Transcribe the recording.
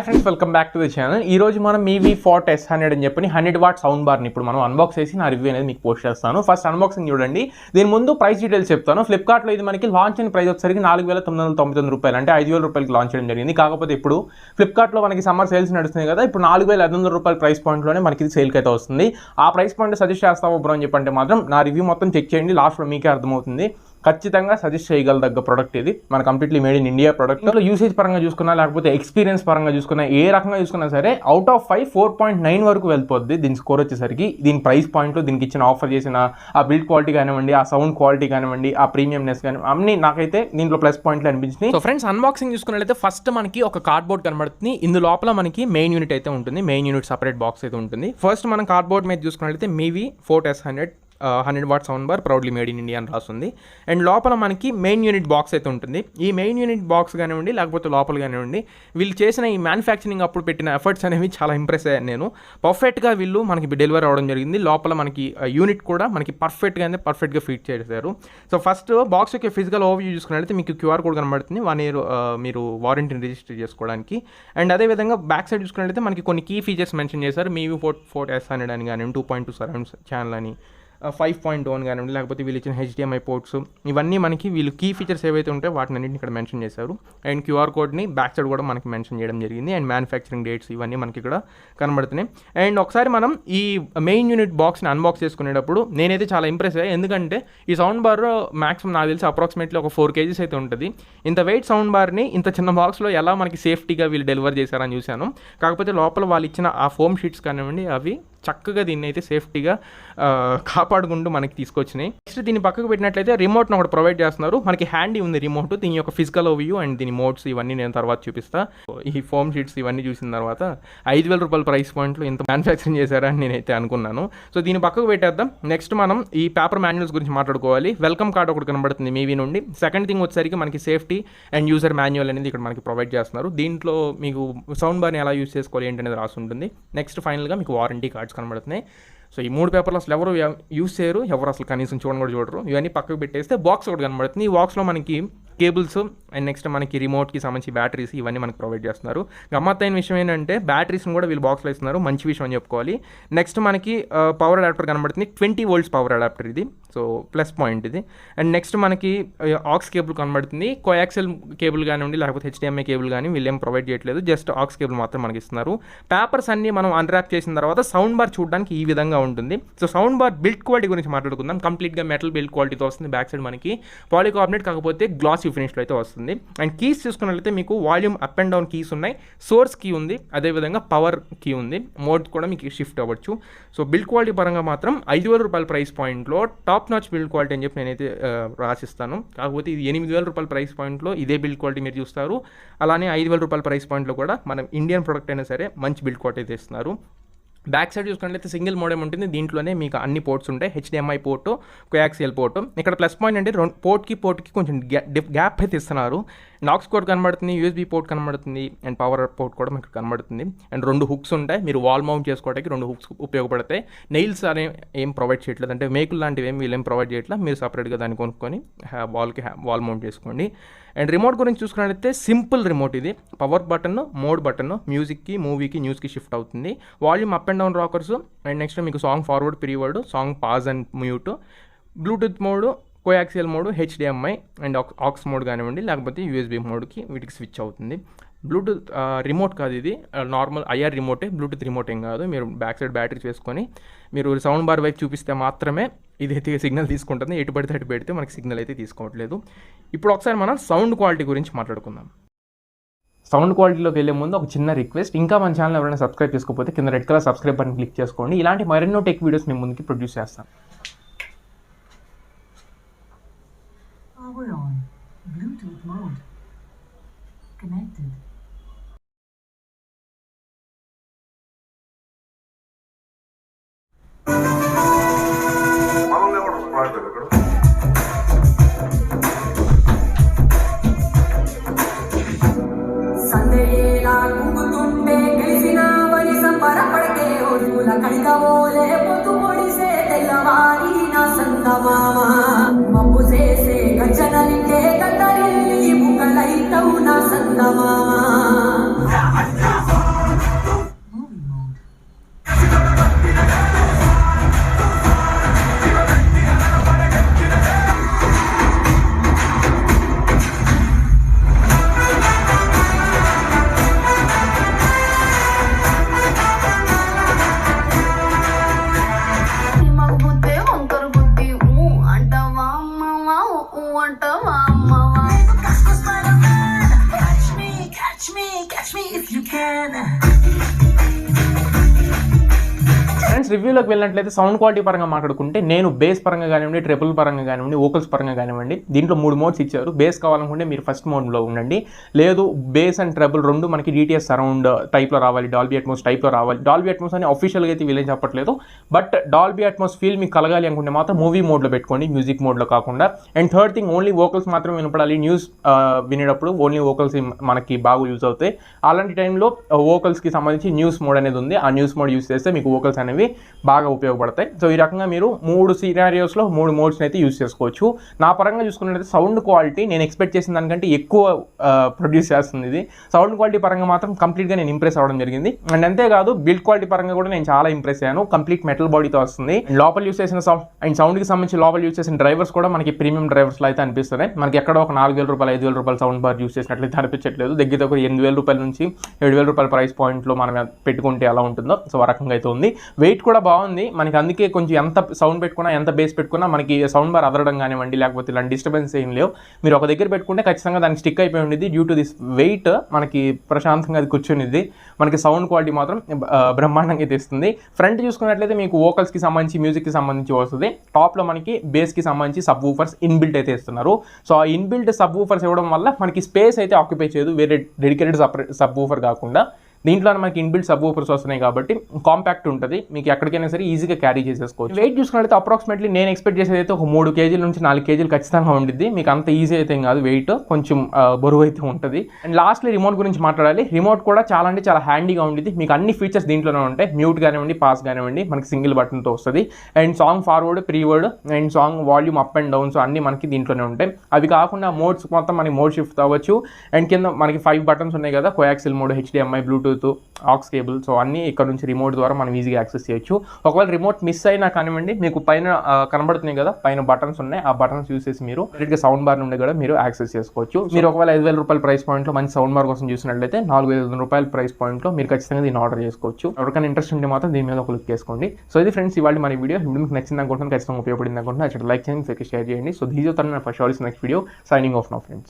Hi friends, welcome back to the channel. ఈ రోజు మనం Mivi s100 అని చెప్పి 100W సౌండ్ బార్ని ఇప్పుడు మనం అన్బాక్స్ చేసి నా రివ్యూ అనేది మీకు పోస్ట్ చేస్తాను. ఫస్ట్ అన్బాక్సింగ్ చూడండి. దీని ముందు ప్రైస్ డీటెయిల్స్ చెప్తాను. ఫ్లిప్కార్ట్లో ఇది మనకి లాంచ్ అయిన ప్రైస్ వచ్చేసరికి 4,999 రూపాయలు, అంటే 5,000 రూపాయలకి లాంచ్ చేయడం జరిగింది. కాకపోతే ఇప్పుడు ఫ్లిప్కార్ట్లో మనకి సమ్మర్ సేల్స్ నడుస్తుంది కదా, ఇప్పుడు 4,500 రూపాయల ప్రైస్ పాయింట్లోనే మనకి ఇది సేల్కి అయితే వస్తుంది. ఆ ప్రైస్ పాయింట్ సజెస్ట్ చేస్తాము బ్రో అని చెప్పంటే మాత్రం నా రివ్యూ మొత్తం చెక్ చేయండి, లాస్ట్లో మీకే అర్థమవుతుంది. ఖచ్చితంగా సజెస్ట్ చేయగలదగ్గ ప్రోడక్ట్ ఇది. మన completely made in India product. Usage పరంగా చూసుకున్నా లేకపోతే ఎక్స్పీరియన్స్ పరంగా చూసుకున్నా ఏ రకంగా చూసుకున్నా సరే అవుట్ ఆఫ్ 5 4.9 వరకు వెళ్ళిపోద్ది దీని స్కోర్ వచ్చేసరికి. దీని ప్రైస్ పాయింట్లో దీనికి ఇచ్చిన ఆఫర్ చేసిన ఆ బిల్డ్ క్వాలిటీ కానివ్వండి, ఆ సౌండ్ క్వాలిటీ కానివ్వండి, ఆ ప్రీమియంనెస్ కానీ అన్ని నాకైతే దీంట్లో ప్లస్ పాయింట్లు అనిపించినాయి. సో ఫ్రెండ్స్, అన్బాక్సింగ్ చూసుకున్నట్లయితే ఫస్ట్ మనకి ఒక కార్డ్బోర్డ్ కనబడుతుంది. ఇందు లోపల మనకి మెయిన్ యూనిట్ అయితే ఉంటుంది. మెయిన్ యూనిట్ సపరేట్ బాక్స్ అయితే ఉంటుంది. ఫస్ట్ మనం కార్డ్బోర్డ్ మీద చూసుకున్నట్లయితే Mivi s100 100W sound bar proudly made in India అని రాస్తుంది. అండ్ లోపల మనకి మెయిన్ యూనిట్ బాక్స్ అయితే ఉంటుంది. ఈ మెయిన్ యూనిట్ బాక్స్ కానివ్వండి లేకపోతే లోపల కానివ్వండి, వీళ్ళు చేసిన ఈ మ్యానుఫ్యాక్చరింగ్ అప్పుడు పెట్టిన ఎఫర్ట్స్ అనేవి చాలా ఇంప్రెస్ అయ్యాను నేను. పర్ఫెక్ట్గా వీళ్ళు మనకి డెలివరీ అవ్వడం జరిగింది. లోపల మనకి యూనిట్ కూడా మనకి పర్ఫెక్ట్గా ఫిట్ చేశారు. సో ఫస్ట్ బాక్స్ యొక్క ఫిజికల్ ఓవర్వ్యూ చూసుకున్నట్లయితే మీకు QR కోడ్ కనబడుతుంది 1 year మీరు వారంటీని రిజిస్టర్ చేసుకోవడానికి. అండ్ అదేవిధంగా బ్యాక్ సైడ్ చూసుకున్నట్లయితే మనకి కొన్ని కీ ఫీచర్స్ మెన్షన్ చేశారు. Mivi s100 అని కానీ 2.2 సరౌండ్ ఛానల్ అని 5.1 కానివ్వండి, లేకపోతే వీళ్ళు ఇచ్చిన HDMI పోర్ట్స్, ఇవన్నీ మనకి వీళ్ళు కీ ఫీచర్స్ ఏవైతే ఉంటాయో వాటిని అన్నింటిని ఇక్కడ మెన్షన్ చేశారు. అండ్ QR కోడ్ని బ్యాక్ సైడ్ కూడా మనకి మెన్షన్ చేయడం జరిగింది. అండ్ మ్యానుఫ్యాక్చరింగ్ డేట్స్ ఇవన్నీ మనకి ఇక్కడ కనబడుతున్నాయి. అండ్ ఒకసారి మనం ఈ మెయిన్ యూనిట్ బాక్స్ని అన్బాక్స్ చేసుకునేటప్పుడు నేనైతే చాలా ఇంప్రెస్ అయ్యాయి. ఎందుకంటే ఈ సౌండ్ బార్ మ్యాక్సిమం నాకు తెలిసి అప్రాక్సిమేట్లీ ఒక 4 kgs అయితే ఉంటుంది. ఇంత వెయిట్ సౌండ్ బార్ని ఇంత చిన్న బాక్స్లో ఎలా మనకి సేఫ్టీగా వీళ్ళు డెలివర్ చేశారని చూశాను. కాకపోతే లోపల వాళ్ళు ఇచ్చిన ఆ ఫోమ్ షీట్స్ కానివ్వండి, అవి చక్కగా దీన్ని అయితే సేఫ్టీగా కాపాడుకుంటూ మనకి తీసుకొచ్చినాయి. నెక్స్ట్ దీన్ని పక్కకు పెట్టినట్లయితే రిమోట్ని ఒకటి ప్రొవైడ్ చేస్తున్నారు. మనకి హ్యాండీ ఉంది రిమోట్. దీని యొక్క ఫిజికల్ ఓవర్వ్యూ అండ్ దీని మోడ్స్ ఇవన్నీ నేను తర్వాత చూపిస్తా. ఈ ఫోమ్ షీట్స్ ఇవన్నీ చూసిన తర్వాత 5,000 రూపాయల ప్రైస్ పాయింట్లో ఇంత మ్యానుఫ్యాక్చరింగ్ చేశారని నేనైతే అనుకున్నాను. సో దీన్ని పక్కకు పెట్టేద్దాం. నెక్స్ట్ మనం ఈ పేపర్ మాన్యువల్స్ గురించి మాట్లాడుకోవాలి. వెల్కమ్ కార్డ్ ఒకటి కనబడుతుంది Mivi నుండి. సెకండ్ థింగ్ వచ్చేసరికి మనకి సేఫ్టీ అండ్ యూజర్ మాన్యువల్ అనేది ఇక్కడ మనకి ప్రొవైడ్ చేస్తున్నారు. దీంట్లో మీకు సౌండ్ బార్ని ఎలా యూజ్ చేసుకోవాలి ఏంటనేది రాసి ఉంటుంది. నెక్స్ట్ ఫైనల్గా మీకు వారంటీ కార్డ్స్ కనబడుతున్నాయి. సో ఈ 3 పేపర్లు అసలు ఎవరు యూజ్ చేయరు, ఎవరు అసలు కనీసం చూడని కూడా చూడరు. ఇవన్నీ పక్కకు పెట్టేస్తే బాక్స్ ఒకటి కనబడుతుంది. ఈ బాక్స్లో మనకి కేబుల్స్ అండ్ నెక్స్ట్ మనకి రిమోట్కి సంబంధించి బ్యాటరీస్ ఇవన్నీ మనకి ప్రొవైడ్ చేస్తున్నారు. గమ్మత్తైన విషయం ఏంటంటే బ్యాటరీస్ని కూడా వీళ్ళు బాక్స్లో ఇస్తున్నారు. మంచి విషయం అని చెప్పుకోవాలి. నెక్స్ట్ మనకి పవర్ అడాప్టర్ కనబడుతుంది. 20 volts పవర్ అడాప్టర్ ఇది. సో ప్లస్ పాయింట్ ఇది. అండ్ నెక్స్ట్ మనకి ఆక్స్ కేబుల్ కనబడుతుంది. కోయాక్సిల్ కేబుల్ కానివ్వండి లేకపోతే HDMI కేబుల్ కానీ వీళ్ళు ఏం ప్రొవైడ్ చేయట్లేదు. జస్ట్ ఆక్స్ కేబుల్ మాత్రం మనకి ఇస్తున్నారు. పేపర్స్ అన్ని మనం అన్రాప్ చేసిన తర్వాత సౌండ్ బార్ చూడడానికి ఈ విధంగా ఉంటుంది. So sound bar build quality గురించి మాట్లాడుకుందాం. కంప్లీట్గా మెటల్ బిల్డ్ క్వాలిటీతో వస్తుంది. బ్యాక్ సైడ్ మనకి పాలికార్బోనేట్ కాకపోతే గ్లాసీ ఫినిష్లో అయితే వస్తుంది. అండ్ కీస్ చూసుకున్నట్లయితే మీకు volume up and down keys ఉన్నాయి. సోర్స్ కీ ఉంది, అదేవిధంగా పవర్ కీ ఉంది. మోడ్ కూడా మీకు షిఫ్ట్ అవ్వచ్చు. సో బిల్డ్ క్వాలిటీ పరంగా మాత్రం 5,000 రూపాయల ప్రైస్ పాయింట్లో టాప్ నాచ్ బిల్డ్ క్వాలిటీ అని చెప్పి నేనైతే రాసిస్తాను. కాకపోతే ఇది 8,000 రూపాయల ప్రైస్ పాయింట్లో ఇదే బిల్డ్ క్వాలిటీ మీరు చూస్తారు. అలానే 5,000 రూపాయల ప్రైస్ పాయింట్లో కూడా మనం ఇండియన్ ప్రొడక్ట్ అయినా సరే మంచి బిల్డ్ క్వాలిటీ అయితే ఇస్తున్నారు. బ్యాక్ సైడ్ చూసుకున్నట్లయితే సింగిల్ మోడెమ్ ఉంటుంది. దీంట్లోనే మీకు అన్ని పోర్ట్స్ ఉంటాయి. HDMI port, coaxial port. ఇక్కడ ప్లస్ పాయింట్ అంటే పోర్ట్కి కొంచెం గ్యాప్ అయితే ఇస్తున్నారు. నాక్స్ కోడ్ కనబడుతుంది, USB పోర్ట్ కనబడుతుంది, అండ్ పవర్ పోర్ట్ కూడా మీకు కనబడుతుంది. అండ్ 2 హుక్స్ ఉంటాయి. మీరు వాల్ మౌంట్ చేసుకోవడానికి 2 హుక్స్ ఉపయోగపడతాయి. నెయిల్స్ అనే ఏం ప్రొవైడ్ చేయట్లేదు, అంటే మేకులు లాంటివి ఏం వీళ్ళు ఏం ప్రొవైడ్ చేయట్లేదు. మీరు సపరేట్గా దాన్ని కొనుక్కొని వాల్ మౌంట్ చేసుకోండి. అండ్ రిమోట్ గురించి చూసుకున్నట్లయితే సింపుల్ రిమోట్ ఇది. పవర్ బటన్, మోడ్ బటన్, మ్యూజిక్కి, మూవీకి, న్యూస్కి షిఫ్ట్ అవుతుంది. Volume up and down rockers. And next మీకు song forward, period, song pause and mute, Bluetooth mode, coaxial mode, HDMI and aux mode కానివ్వండి లేకపోతే USB మోడ్కి వీటికి స్విచ్ అవుతుంది. బ్లూటూత్ రిమోట్ కాదు ఇది, నార్మల్ IR రిమోటే, బ్లూటూత్ రిమోట్ ఏం కాదు. మీరు బ్యాక్ సైడ్ బ్యాటరీస్ వేసుకొని మీరు సౌండ్ బార్ వైపు చూపిస్తే మాత్రమే ఇదైతే సిగ్నల్ తీసుకుంటుంది. ఎటు పడితే అటు పెడితే మనకి సిగ్నల్ అయితే తీసుకోవట్లేదు. ఇప్పుడు ఒకసారి మనం సౌండ్ క్వాలిటీ గురించి మాట్లాడుకుందాం. సౌండ్ క్వాలిటీలోకి వెళ్ళే ముందు ఒక చిన్న రిక్వెస్ట్, ఇంకా మన ఛానల్ ఎవరైనా సబ్స్క్రైబ్ చేసుకోకపోతే కింద red colour subscribe button click చేసుకోండి. ఇలాంటి మరెన్నో టెక్ వీడియోస్ మేము ముందుకి ప్రొడ్యూస్ చేస్తాం. Power on. Bluetooth mode. Connected. Mama friends రివ్యూలోకి వెళ్ళినట్లయితే సౌండ్ క్వాలిటీ పరంగా మాట్లాడుకుంటే నేను బేస్ పరంగా కానివ్వండి, ట్రిపుల్ పరంగా కానివ్వండి, వోకల్స్ పరంగా కానివ్వండి, దీంట్లో 3 మోడ్స్ ఇచ్చారు. బేస్ కావాలనుకుంటే మీరు ఫస్ట్ మోడ్లో ఉండండి. లేదు బేస్ అండ్ ట్రబుల్ రెండు మనకి DTS సరౌండ్ టైప్లో రావాలి, డాల్బీ అట్మోస్ టైప్లో రావాలి. డాల్బీ అట్మోస్ అని అఫీషియల్గా అయితే వీళ్ళేం చెప్పట్లేదు, బట్ డాల్బీ అట్మోస్ ఫీల్ మీకు కలగాలి అనుకుంటే మాత్రం మూవీ మోడ్లో పెట్టుకోండి, మ్యూజిక్ మోడ్లో కాకుండా. And third thing, only vocals మాత్రం వినపడాలి. న్యూస్ వినేటప్పుడు ఓన్లీ వోకల్స్ మనకి బాగా యూజ్ అవుతాయి. అలాంటి టైంలో వోకల్స్కి సంబంధించి న్యూస్ మోడ్ అనేది ఉంది. ఆ న్యూస్ మోడ్ యూజ్ చేస్తే మీకు వోకల్స్ అనేవి బాగా ఉపయోగపడతాయి. సో ఈ రకంగా మీరు 3 సినారియోస్లో 3 మోడ్స్ని అయితే యూజ్ చేసుకోవచ్చు. నా పరంగా చూసుకున్నట్లయితే సౌండ్ క్వాలిటీ నేను ఎక్స్పెక్ట్ చేసిన దానికంటే ఎక్కువ ప్రొడ్యూస్ చేస్తుంది ఇది. సౌండ్ క్వాలిటీ పరంగా మాత్రం కంప్లీట్గా నేను ఇంప్రెస్ అవ్వడం జరిగింది. అండ్ అంతేకాదు బిల్డ్ క్వాలిటీ పరంగా కూడా నేను చాలా ఇంప్రెస్ అయ్యాను. కంప్లీట్ మెటల్ బాడీతో వస్తుంది. లోపల యూజ్ చేసిన సౌండ్ అండ్ సౌండ్కి సంబంధించి లోపల యూజ్ చేసిన డ్రైవర్స్ కూడా మనకి ప్రీమియం డ్రైవర్స్లో అయితే అనిపిస్తున్నాయి. మనకి ఎక్కడ ఒక 4,000 రూపాయలు 5,000 రూపాయలు సౌండ్ బార్ యూజ్ చేసినట్లయితే అనిపించట్లేదు. దగ్గర 8,000 రూపాయల నుంచి 7,000 రూపాయల ప్రైస్ పాయింట్లో మనం పెట్టుకుంటే ఎలా ఉంటుందో సో ఆ రకంగా అయితే ఉంది. వెయిట్ కూడా బాగుంది మనకి. అందుకే కొంచెం ఎంత సౌండ్ పెట్టుకున్నా, ఎంత బేస్ పెట్టుకున్నా మనకి సౌండ్ బార్ అదరడం కానివ్వండి, లేకపోతే ఇలాంటి డిస్టర్బెన్స్ ఏం లేవు. మీరు ఒక దగ్గర పెట్టుకుంటే ఖచ్చితంగా దానికి స్టిక్ అయిపోయి ఉండేది. డ్యూ టు దిస్ వెయిట్ మనకి ప్రశాంతంగా అది కూర్చునిది. మనకి సౌండ్ క్వాలిటీ మాత్రం బ్రహ్మాండంగా తెస్తుంది. ఫ్రంట్ చూసుకున్నట్లయితే మీకు వోకల్స్కి సంబంధించి, మ్యూజిక్కి సంబంధించి వస్తుంది. టాప్లో మనకి బేస్కి సంబంధించి సబ్ వూఫర్స్ ఇన్బిల్ట్ అయితే ఇస్తున్నారు. సో ఆ ఇన్బిల్ట్ సబ్ వూఫర్స్ ఇవ్వడం వల్ల మనకి స్పేస్ అయితే ఆక్యుపై చేయదు, వేరే డెడికేటెడ్ సబ్ వూఫర్ కాకుండా. దీంట్లో మనకి ఇన్బిల్ట్ సబ్ వూఫర్స్ వస్తున్నాయి కాబట్టి కాంపాక్ట్ ఉంటుంది, మీకు ఎక్కడికైనా సరే ఈజీగా క్యారీ చేసేసుకోవచ్చు. వెయిట్ చూసుకున్నట్లయితే అప్రాక్సిమేట్లీ నేను ఎక్స్పెక్ట్ చేసేది అయితే ఒక 3 కేజీల నుంచి 4 కేజీలు ఖచ్చితంగా ఉండిద్ది. మీకు అంత ఈజీ అయితే ఏం కాదు, వెయిట్ కొంచెం బరువు అయితే ఉంటుంది. అండ్ లాస్ట్లీ రిమోట్ గురించి మాట్లాడాలి. రిమోట్ కూడా చాలా అంటే చాలా హ్యాండీగా ఉండిద్ది. మీకు అన్ని ఫీచర్స్ దీంట్లోనే ఉంటాయి. మ్యూట్ కానివ్వండి, పాస్ కానివ్వండి, మనకి సింగిల్ బటన్తో వస్తుంది. అండ్ సాంగ్ ఫార్వర్డ్, ప్రీవర్డ్ and song volume up and downs అన్నీ మనకి దీంట్లోనే ఉంటాయి. అవి కాకుండా మోడ్స్ మొత్తం మనకి మోడ్ షిఫ్ట్ అవ్వచ్చు. అండ్ కింద మనకి 5 బటన్స్ ఉన్నాయి కదా, coaxial mode, HDMI, Bluetooth, aux cable. So అన్నీ ఇక్కడ నుంచి రిమోట్ ద్వారా మనం ఈజీగా యాక్సెస్ చేయొచ్చు. ఒకవేళ రిమోట్ మిస్ అయినా కానివ్వండి, మీకు పైన కనబడుతున్నాయి కదా, పైన బటన్స్ ఉన్నాయి. ఆ బటన్స్ యూస్ చేసి మీరు డైరెక్ట్గా సౌండ్ బార్ నుండి కూడా మీరు యాక్సెస్ చేసుకోవచ్చు. మీరు ఒకవేళ 5,000 రూపాయల ప్రైస్ పాయింట్లో మంచి సౌండ్ బార్ కోసం చూసినట్లయితే 4,500 రూపాయల ప్రైస్ పాయింట్లో మీరు ఖచ్చితంగా దీన్ని ఆర్డర్ చేసుకోవచ్చు. ఎవరికైనా ఇంట్రెస్ట్ ఉంటే మాత్రం దీని మీద ఒక లుక్ చేసుకోండి. సో ఇది ఫ్రెండ్స్ ఇవాళ మన వీడియో. మీకు నచ్చింది అనుకుంటున్నాను, ఖచ్చితంగా ఉపయోగపడింది అనుకుంటున్నాను. అక్కడ లైక్ చేయండి, షేర్ చేయండి. So these are Tharun for sure is next video. Signing off now friends.